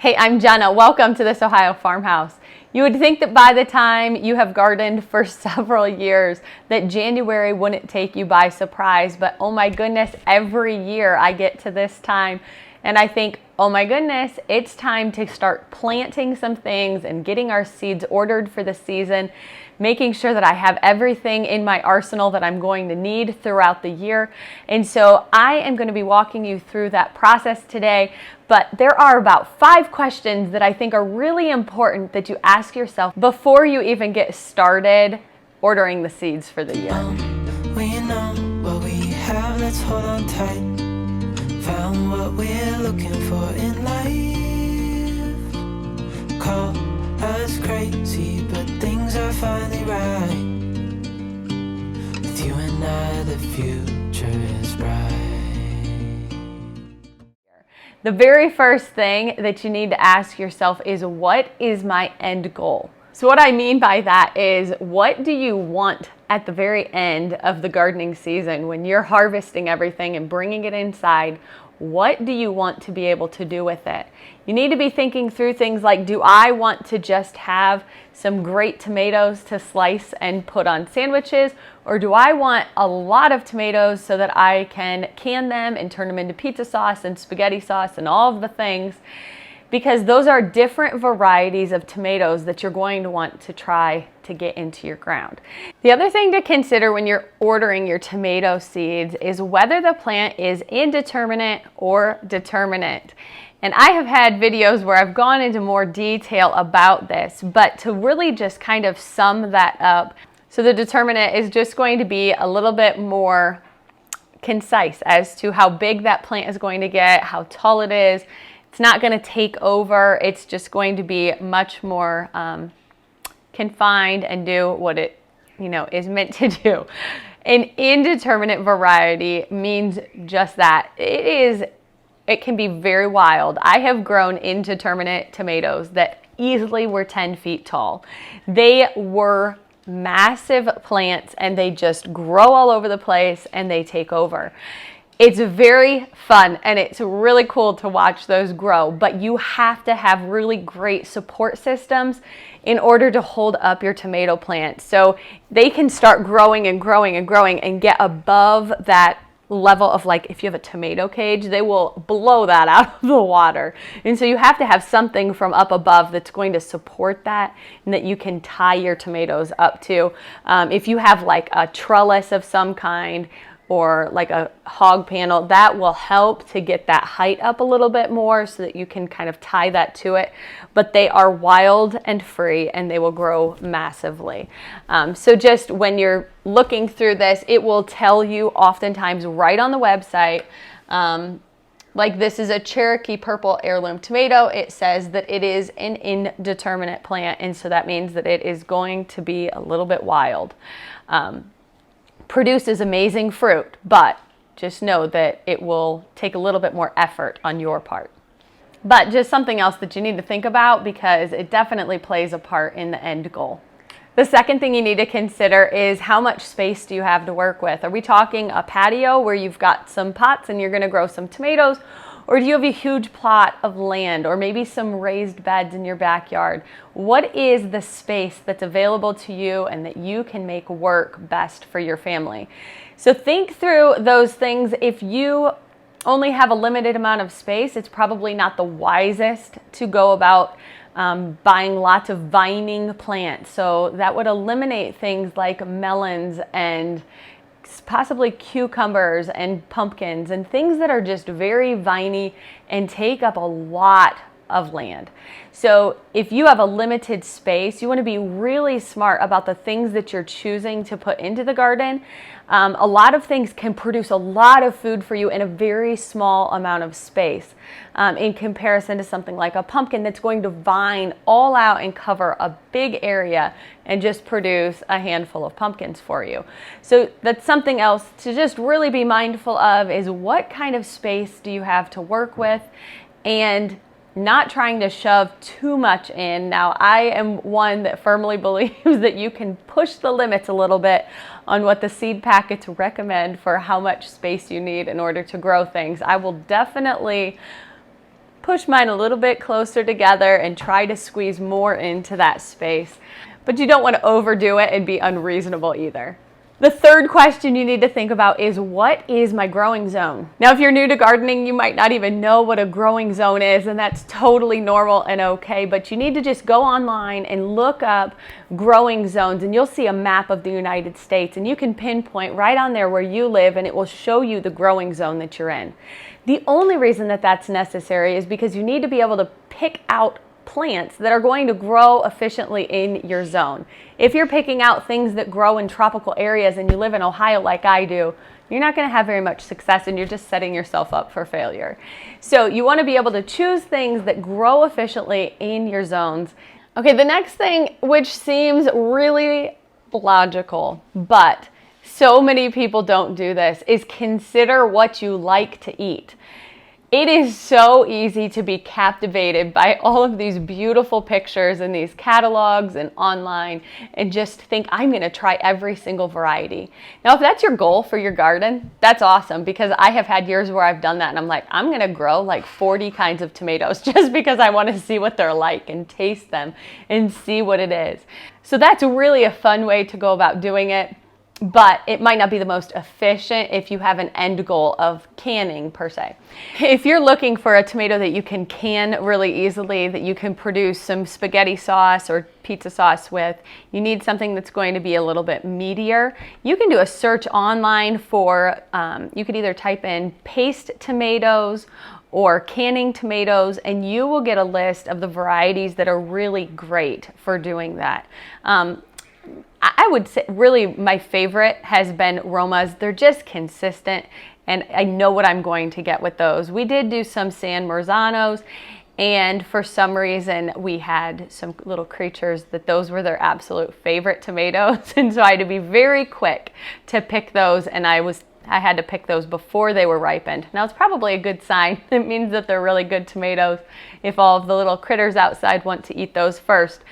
Hey, I'm Jenna. Welcome to this Ohio farmhouse. You would think that by the time you have gardened for several years that January wouldn't take you by surprise, but oh my goodness, every year I get to this time and I think, oh my goodness, it's time to start planting some things and getting our seeds ordered for the season, making sure that I have everything in my arsenal that I'm going to need throughout the year. And so I am going to be walking you through that process today, but there are about 5 questions that I think are really important that you ask yourself before you even get started ordering the seeds for the year. We know what we have, let's hold on tight. Found what we're looking for in life. Call us crazy, but things are finally right. With you and I, the future is bright. The very first thing that you need to ask yourself is, what is my end goal? So what I mean by that is, what do you want at the very end of the gardening season when you're harvesting everything and bringing it inside? What do you want to be able to do with it? You need to be thinking through things like, do I want to just have some great tomatoes to slice and put on sandwiches? Or do I want a lot of tomatoes so that I can can them and turn them into pizza sauce and spaghetti sauce and all of the things? Because those are different varieties of tomatoes that you're going to want to try to get into your ground. The other thing to consider when you're ordering your tomato seeds is whether the plant is indeterminate or determinate. And I have had videos where I've gone into more detail about this, but to really just kind of sum that up, so the determinate is just going to be a little bit more concise as to how big that plant is going to get, how tall it is. It's not going to take over. It's just going to be much more confined and do what it, is meant to do. An indeterminate variety means just that. It can be very wild. I have grown indeterminate tomatoes that easily were 10 feet tall. They were massive plants and they just grow all over the place and they take over. It's very fun and it's really cool to watch those grow, but you have to have really great support systems in order to hold up your tomato plant. So they can start growing and growing and growing and get above that level of, like, if you have a tomato cage, they will blow that out of the water. And so you have to have something from up above that's going to support that and that you can tie your tomatoes up to. If you have like a trellis of some kind, or like a hog panel, that will help to get that height up a little bit more so that you can kind of tie that to it. But they are wild and free and they will grow massively. So just when you're looking through this, it will tell you oftentimes right on the website, like this is a Cherokee purple heirloom tomato. It says that it is an indeterminate plant, and so that means that it is going to be a little bit wild. Produces amazing fruit, but just know that it will take a little bit more effort on your part. But just something else that you need to think about, because it definitely plays a part in the end goal. The second thing you need to consider is, how much space do you have to work with? Are we talking a patio where you've got some pots and you're going to grow some tomatoes? Or do you have a huge plot of land, or maybe some raised beds in your backyard? What is the space that's available to you and that you can make work best for your family? So think through those things. If you only have a limited amount of space, it's probably not the wisest to go about buying lots of vining plants. So that would eliminate things like melons and possibly cucumbers and pumpkins and things that are just very viney and take up a lot of land. So if you have a limited space, you want to be really smart about the things that you're choosing to put into the garden. A lot of things can produce a lot of food for you in a very small amount of space, in comparison to something like a pumpkin that's going to vine all out and cover a big area and just produce a handful of pumpkins for you. So that's something else to just really be mindful of, is what kind of space do you have to work with, and not trying to shove too much in. Now, I am one that firmly believes that you can push the limits a little bit on what the seed packets recommend for how much space you need in order to grow things. I will definitely push mine a little bit closer together and try to squeeze more into that space. But you don't want to overdo it and be unreasonable either. The third question you need to think about is, what is my growing zone? Now, if you're new to gardening, you might not even know what a growing zone is, and that's totally normal and okay, but you need to just go online and look up growing zones, and you'll see a map of the United States, and you can pinpoint right on there where you live, and it will show you the growing zone that you're in. The only reason that that's necessary is because you need to be able to pick out plants that are going to grow efficiently in your zone. If you're picking out things that grow in tropical areas and you live in Ohio like I do, you're not going to have very much success, and you're just setting yourself up for failure. So you want to be able to choose things that grow efficiently in your zones. Okay, the next thing, which seems really logical, but so many people don't do this, is consider what you like to eat. It is so easy to be captivated by all of these beautiful pictures and these catalogs and online and just think, I'm going to try every single variety. Now, if that's your goal for your garden, that's awesome, because I have had years where I've done that and I'm like, I'm going to grow like 40 kinds of tomatoes just because I want to see what they're like and taste them and see what it is. So that's really a fun way to go about doing it. But it might not be the most efficient if you have an end goal of canning per se. If you're looking for a tomato that you can can really easily, that you can produce some spaghetti sauce or pizza sauce with, you need something that's going to be a little bit meatier. You can do a search online for, you could either type in paste tomatoes or canning tomatoes, and you will get a list of the varieties that are really great for doing that. I would say really my favorite has been Romas. They're just consistent, and I know what I'm going to get with those. We did do some San Marzanos, and for some reason we had some little creatures that those were their absolute favorite tomatoes, and so I had to be very quick to pick those, and I had to pick those before they were ripened. Now, it's probably a good sign. It means that they're really good tomatoes if all of the little critters outside want to eat those first.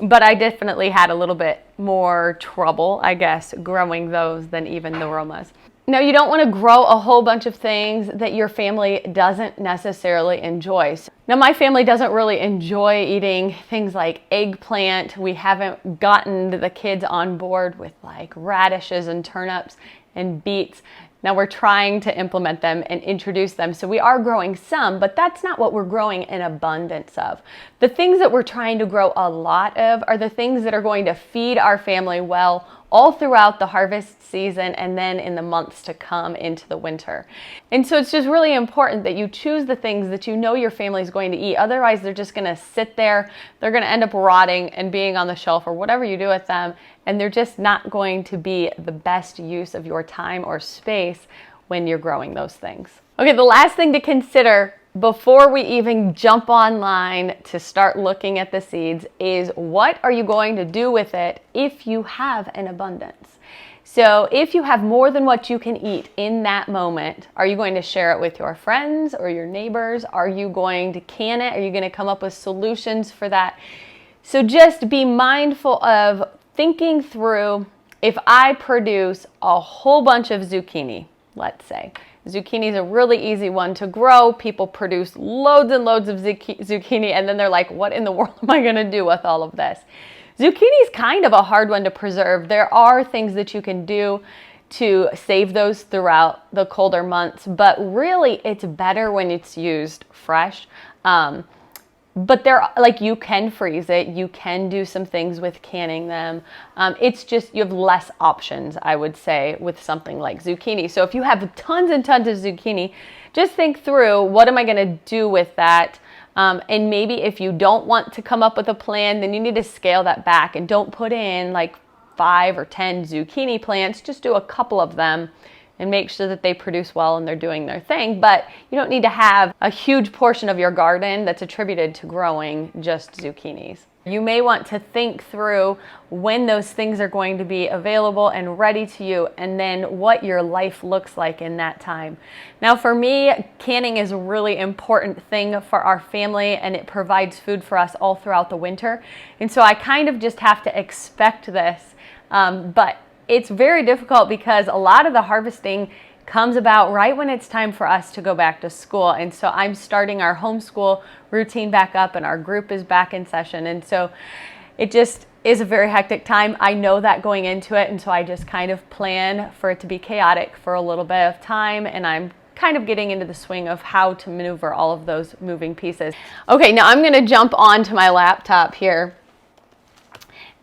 But I definitely had a little bit more trouble, I guess, growing those than even the Romas. Now, you don't want to grow a whole bunch of things that your family doesn't necessarily enjoy. Now, my family doesn't really enjoy eating things like eggplant. We haven't gotten the kids on board with like radishes and turnips and beets. Now we're trying to implement them and introduce them. So we are growing some, but that's not what we're growing in abundance of. The things that we're trying to grow a lot of are the things that are going to feed our family well all throughout the harvest season and then in the months to come into the winter. And so it's just really important that you choose the things that you know your family is going to eat. Otherwise, they're just going to sit there. They're going to end up rotting and being on the shelf or whatever you do with them. And they're just not going to be the best use of your time or space when you're growing those things. Okay, the last thing to consider before we even jump online to start looking at the seeds is, what are you going to do with it if you have an abundance? So if you have more than what you can eat in that moment, are you going to share it with your friends or your neighbors? Are you going to can it? Are you going to come up with solutions for that? So just be mindful of thinking through, if I produce a whole bunch of zucchini, let's say. Zucchini is a really easy one to grow. People produce loads and loads of zucchini, and then they're like, what in the world am I going to do with all of this? Zucchini is kind of a hard one to preserve. There are things that you can do to save those throughout the colder months, but really it's better when it's used fresh. But you can freeze it. You can do some things with canning them. It's just, you have less options, I would say, with something like zucchini. So if you have tons and tons of zucchini, just think through, what am I going to do with that? And maybe if you don't want to come up with a plan, then you need to scale that back and don't put in like 5 or 10 zucchini plants. Just do a couple of them and make sure that they produce well and they're doing their thing. But you don't need to have a huge portion of your garden that's attributed to growing just zucchinis. You may want to think through when those things are going to be available and ready to you, and then what your life looks like in that time. Now for me, canning is a really important thing for our family, and it provides food for us all throughout the winter. And so I kind of just have to expect this, but it's very difficult because a lot of the harvesting comes about right when it's time for us to go back to school. And so I'm starting our homeschool routine back up, and our group is back in session. And so it just is a very hectic time. I know that going into it, and so I just kind of plan for it to be chaotic for a little bit of time, and I'm kind of getting into the swing of how to maneuver all of those moving pieces. Okay, now I'm gonna jump onto my laptop here,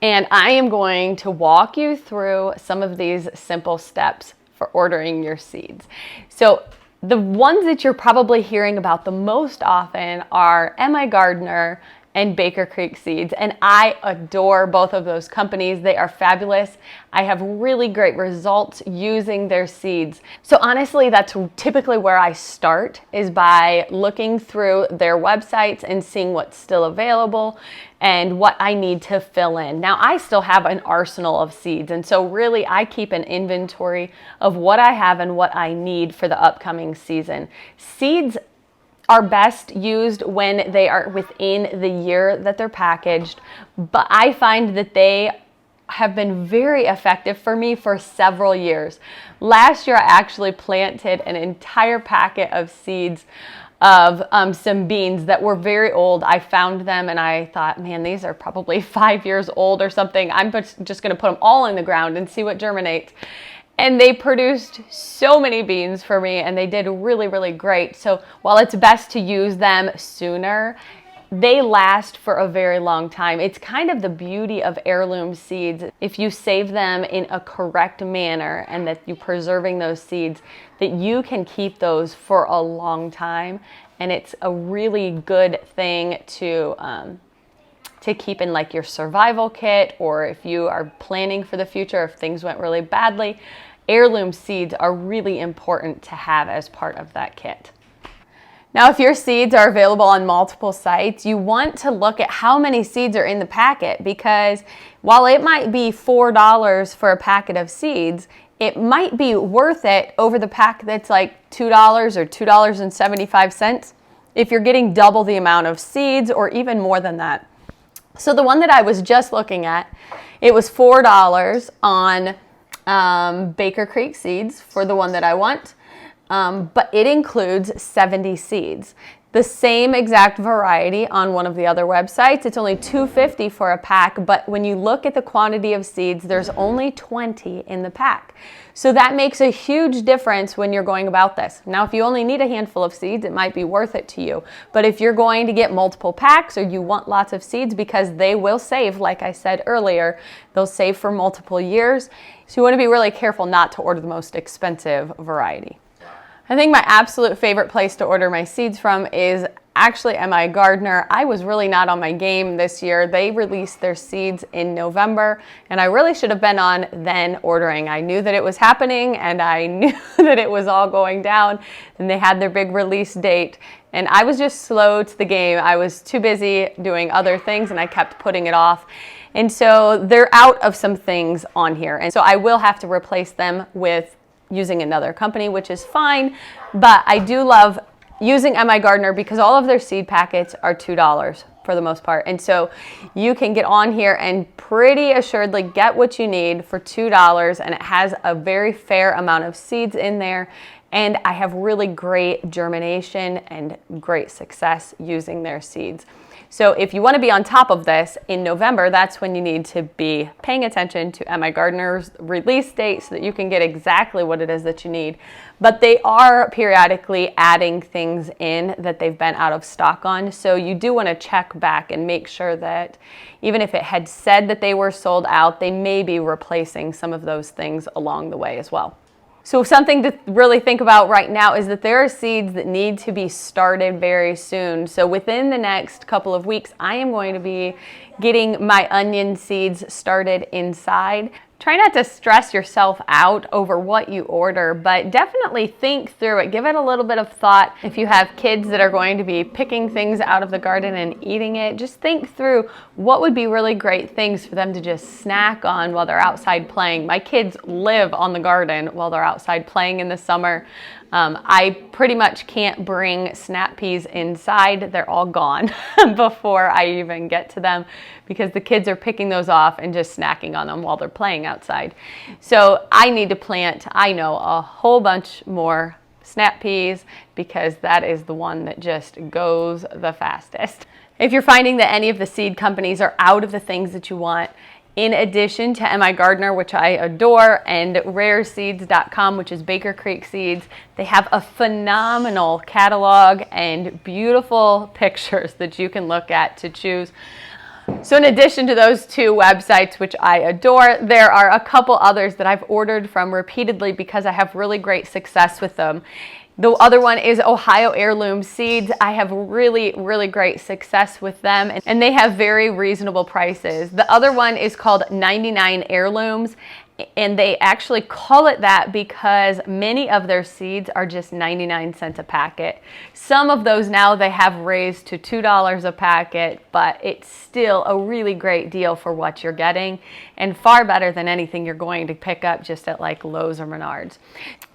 and I am going to walk you through some of these simple steps for ordering your seeds. So the ones that you're probably hearing about the most often are M.I. Gardener and Baker Creek Seeds, and I adore both of those companies. They are fabulous. I have really great results using their seeds. So honestly, that's typically where I start, is by looking through their websites and seeing what's still available and what I need to fill in. Now, I still have an arsenal of seeds, and so really I keep an inventory of what I have and what I need for the upcoming season. Seeds are best used when they are within the year that they're packaged, but I find that they have been very effective for me for several years. Last year, I actually planted an entire packet of seeds of some beans that were very old. I found them and I thought, man, these are probably 5 years old or something. I'm just gonna put them all in the ground and see what germinates. And they produced so many beans for me, and they did really, really great. So while it's best to use them sooner, they last for a very long time. It's kind of the beauty of heirloom seeds. If you save them in a correct manner and that you're preserving those seeds, that you can keep those for a long time. And it's a really good thing to keep in like your survival kit, or if you are planning for the future, if things went really badly. Heirloom seeds are really important to have as part of that kit. Now, if your seeds are available on multiple sites, you want to look at how many seeds are in the packet, because while it might be $4 for a packet of seeds, it might be worth it over the pack that's like $2 or $2.75 if you're getting double the amount of seeds or even more than that. So the one that I was just looking at, it was $4 on Baker Creek Seeds for the one that I want, but it includes 70 seeds. The same exact variety on one of the other websites, it's only $2.50 for a pack, but when you look at the quantity of seeds, there's only 20 in the pack. So that makes a huge difference when you're going about this. Now, if you only need a handful of seeds, it might be worth it to you. But if you're going to get multiple packs, or you want lots of seeds, because they will save, like I said earlier, they'll save for multiple years. So you want to be really careful not to order the most expensive variety. I think my absolute favorite place to order my seeds from is actually M.I. Gardener. I was really not on my game this year. They released their seeds in November, and I really should have been on then ordering. I knew that it was happening, and I knew that it was all going down, and they had their big release date, and I was just slow to the game. I was too busy doing other things, and I kept putting it off. And so they're out of some things on here, and so I will have to replace them with using another company, which is fine, but I do love using M.I. Gardener because all of their seed packets are $2 for the most part. And so you can get on here and pretty assuredly get what you need for $2, and it has a very fair amount of seeds in there. And I have really great germination and great success using their seeds. So if you want to be on top of this in November, that's when you need to be paying attention to M.I. Gardener's release date so that you can get exactly what it is that you need. But they are periodically adding things in that they've been out of stock on. So you do want to check back and make sure that even if it had said that they were sold out, they may be replacing some of those things along the way as well. So something to really think about right now is that there are seeds that need to be started very soon. So within the next couple of weeks, I am going to be getting my onion seeds started inside. Try not to stress yourself out over what you order, but definitely think through it. Give it a little bit of thought. If you have kids that are going to be picking things out of the garden and eating it, just think through what would be really great things for them to just snack on while they're outside playing. My kids live on the garden while they're outside playing in the summer. I pretty much can't bring snap peas inside. They're all gone before I even get to them because the kids are picking those off and just snacking on them while they're playing outside. So I need to plant, I know, a whole bunch more snap peas because that is the one that just goes the fastest. If you're finding that any of the seed companies are out of the things that you want, in addition to M.I. Gardner, which I adore, and rareseeds.com, which is Baker Creek Seeds, they have a phenomenal catalog and beautiful pictures that you can look at to choose. So in addition to those two websites, which I adore, there are a couple others that I've ordered from repeatedly because I have really great success with them. The other one is Ohio Heirloom Seeds. I have really, really great success with them, and they have very reasonable prices. The other one is called 99 Heirlooms, and they actually call it that because many of their seeds are just 99 cents a packet. Some of those now they have raised to $2 a packet, but it's still a really great deal for what you're getting and far better than anything you're going to pick up just at like Lowe's or Menards.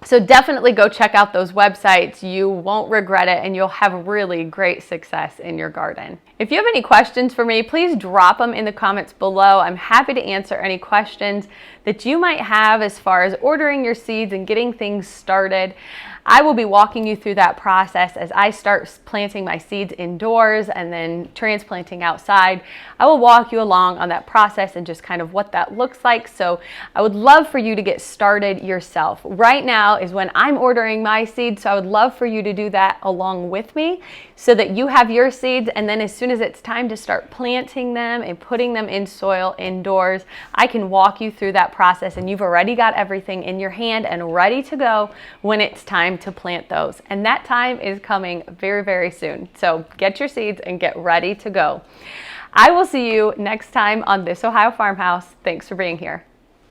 So definitely go check out those websites. You won't regret it and you'll have really great success in your garden. If you have any questions for me, please drop them in the comments below. I'm happy to answer any questions that you might have as far as ordering your seeds and getting things started. I will be walking you through that process as I start planting my seeds indoors and then transplanting outside. I will walk you along on that process and just kind of what that looks like. So I would love for you to get started yourself. Right now is when I'm ordering my seeds, so I would love for you to do that along with me so that you have your seeds, and then as soon as it's time to start planting them and putting them in soil indoors, I can walk you through that process and you've already got everything in your hand and ready to go when it's time to plant those. And that time is coming very, very soon. So get your seeds and get ready to go. I will see you next time on This Ohio Farmhouse. Thanks for being here.